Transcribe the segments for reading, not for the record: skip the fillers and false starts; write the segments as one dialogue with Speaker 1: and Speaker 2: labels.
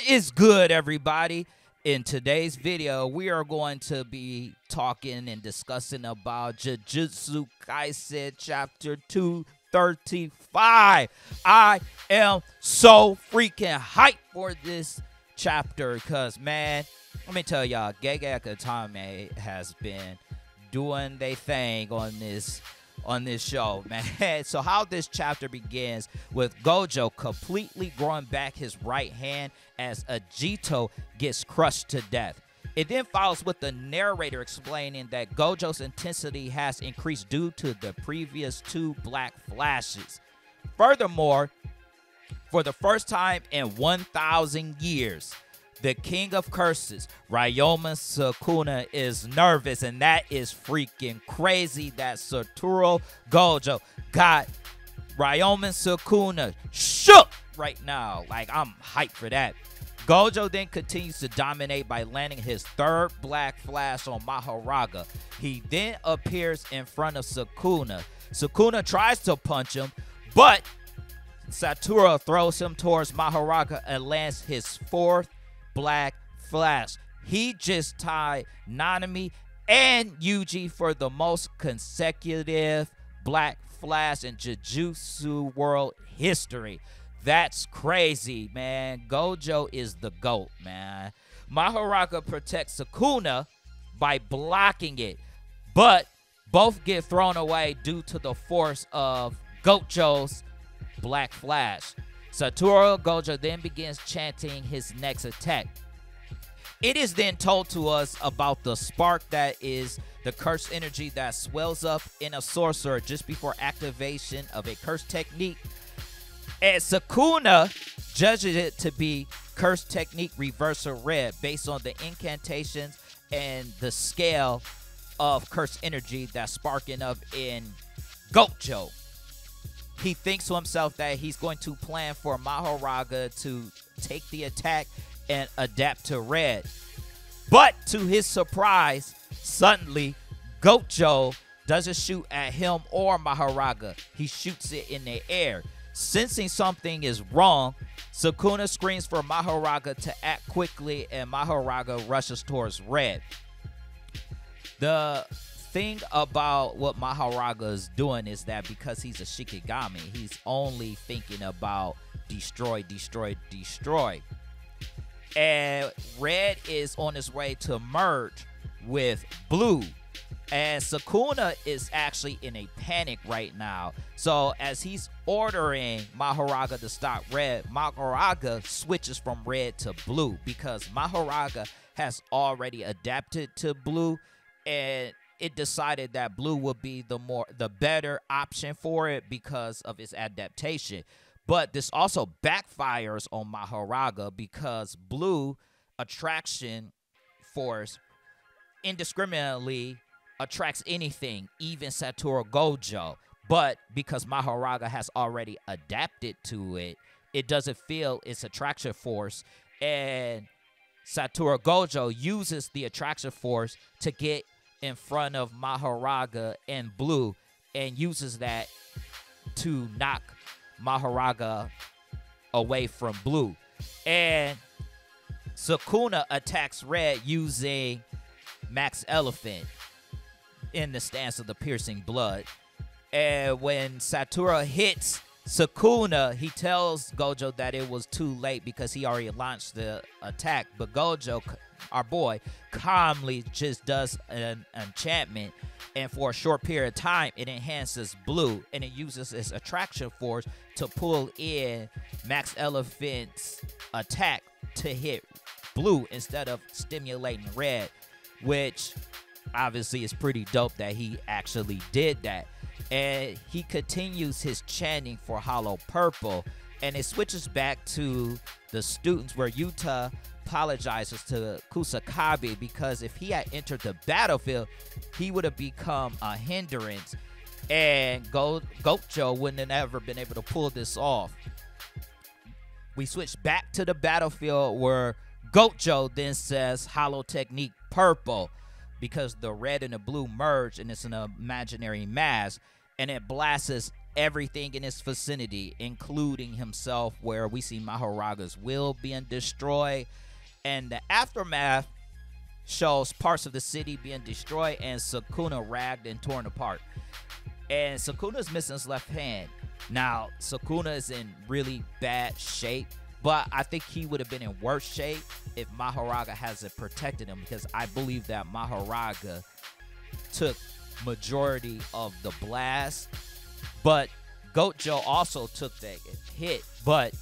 Speaker 1: What is good, everybody? In today's video, we are going to be talking and discussing about Jujutsu Kaisen Chapter 235. I am so freaking hyped for this chapter because, man, let me tell y'all, Gege Akutami has been doing their thing on this show, man. So how this chapter begins with Gojo completely growing back his right hand as Agito gets crushed to death. It then follows with the narrator explaining that Gojo's intensity has increased due to the previous two black flashes. Furthermore, for the first time in 1,000 years, the king of curses, Ryoma Sukuna, is nervous, and that is freaking crazy that Satoru Gojo got Ryoma Sukuna shook right now. Like, I'm hyped for that. Gojo then continues to dominate by landing his third black flash on Mahoraga. He then appears in front of Sukuna. Sukuna tries to punch him, but Satoru throws him towards Mahoraga and lands his fourth black flash. He just tied Nanami and Yuji for the most consecutive black flash in Jujutsu World history. That's crazy, man. Gojo is the GOAT, man. Mahoraga protects Sukuna by blocking it, but both get thrown away due to the force of Gojo's black flash. Satoru Gojo then begins chanting his next attack. It is then told to us about the spark that is the cursed energy that swells up in a sorcerer just before activation of a cursed technique. And Sukuna judges it to be cursed technique reversal red based on the incantations and the scale of cursed energy that's sparking up in Gojo. He thinks to himself that he's going to plan for Mahoraga to take the attack and adapt to red. But to his surprise, suddenly, Gojo doesn't shoot at him or Mahoraga. He shoots it in the air. Sensing something is wrong, Sukuna screams for Mahoraga to act quickly, and Mahoraga rushes towards red. The thing about what Mahoraga is doing is that because he's a Shikigami, he's only thinking about destroy, destroy, destroy. And red is on his way to merge with blue. And Sukuna is actually in a panic right now. So as he's ordering Mahoraga to stop red, Mahoraga switches from red to blue because Mahoraga has already adapted to blue, and it decided that blue would be the better option for it because of its adaptation. But this also backfires on Mahoraga because blue attraction force indiscriminately attracts anything, even Satoru Gojo. But because Mahoraga has already adapted to it, it doesn't feel its attraction force, and Satoru Gojo uses the attraction force to get in front of Mahoraga and blue and uses that to knock Mahoraga away from blue. And Sukuna attacks red using Max Elephant in the stance of the piercing blood. And when Satoru hits Sukuna, he tells Gojo that it was too late because he already launched the attack. But Gojo, our boy, calmly just does an enchantment, and for a short period of time it enhances blue, and it uses its attraction force to pull in Max Elephant's attack to hit blue instead of stimulating red, which obviously is pretty dope that he actually did that. And he continues his chanting for Hollow Purple, and it switches back to the students where Yuta apologizes to Kusakabe because if he had entered the battlefield, he would have become a hindrance, and Gojo wouldn't have ever been able to pull this off. We switch back to the battlefield where Gojo then says Hollow Technique Purple because the red and the blue merge, and it's an imaginary mask, and it blasts everything in its vicinity, including himself, where we see Mahoraga's will being destroyed. And the aftermath shows parts of the city being destroyed and Sukuna ragged and torn apart. And Sukuna's missing his left hand. Now, Sukuna is in really bad shape, but I think he would have been in worse shape if Mahoraga hasn't protected him, because I believe that Mahoraga took majority of the blast. But Gojo also took that hit, but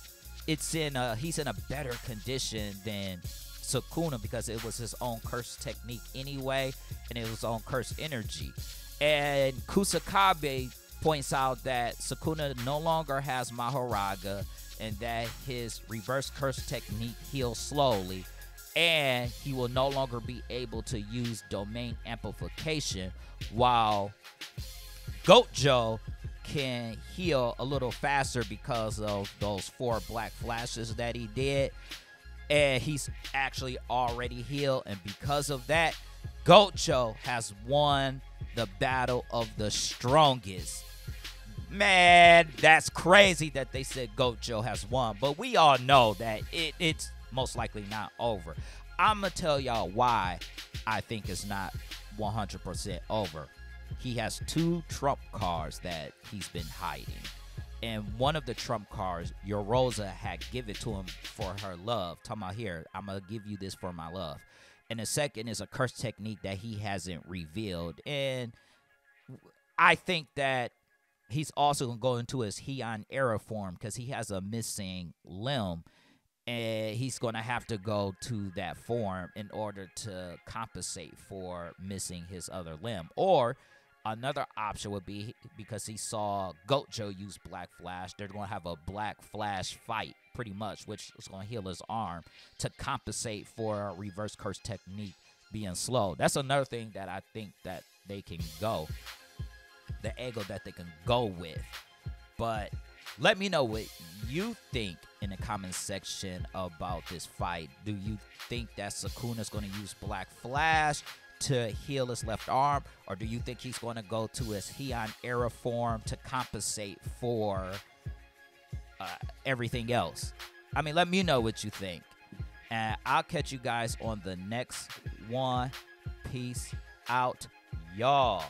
Speaker 1: he's in a better condition than Sukuna, because it was his own curse technique anyway, and it was his own curse energy. And Kusakabe points out that Sukuna no longer has Mahoraga, and that his reverse curse technique heals slowly, and he will no longer be able to use domain amplification, while Gojo can heal a little faster because of those 4 black flashes that he did. And he's actually already healed, and because of that, Gojo has won the battle of the strongest. Man, that's crazy that they said Gojo has won, but we all know that it's most likely not over. I'm going to tell y'all why I think it's not 100% over. He has 2 trump cards that he's been hiding. And one of the trump cards, Yoroza had given to him for her love. Talking about, here, I'm going to give you this for my love. And the second is a curse technique that he hasn't revealed. And I think that he's also going to go into his Heian era form, because he has a missing limb. And he's going to have to go to that form in order to compensate for missing his other limb. Or another option would be, because he saw Gojo use Black Flash, they're going to have a Black Flash fight, pretty much, which is going to heal his arm to compensate for a reverse curse technique being slow. That's another thing that I think that they can go, the angle that they can go with. But let me know what you think in the comment section about this fight. Do you think that Sukuna's going to use Black Flash to heal his left arm, or do you think he's going to go to his Heian era form to compensate for everything else? I mean, let me know what you think, and I'll catch you guys on the next one. Peace out, y'all.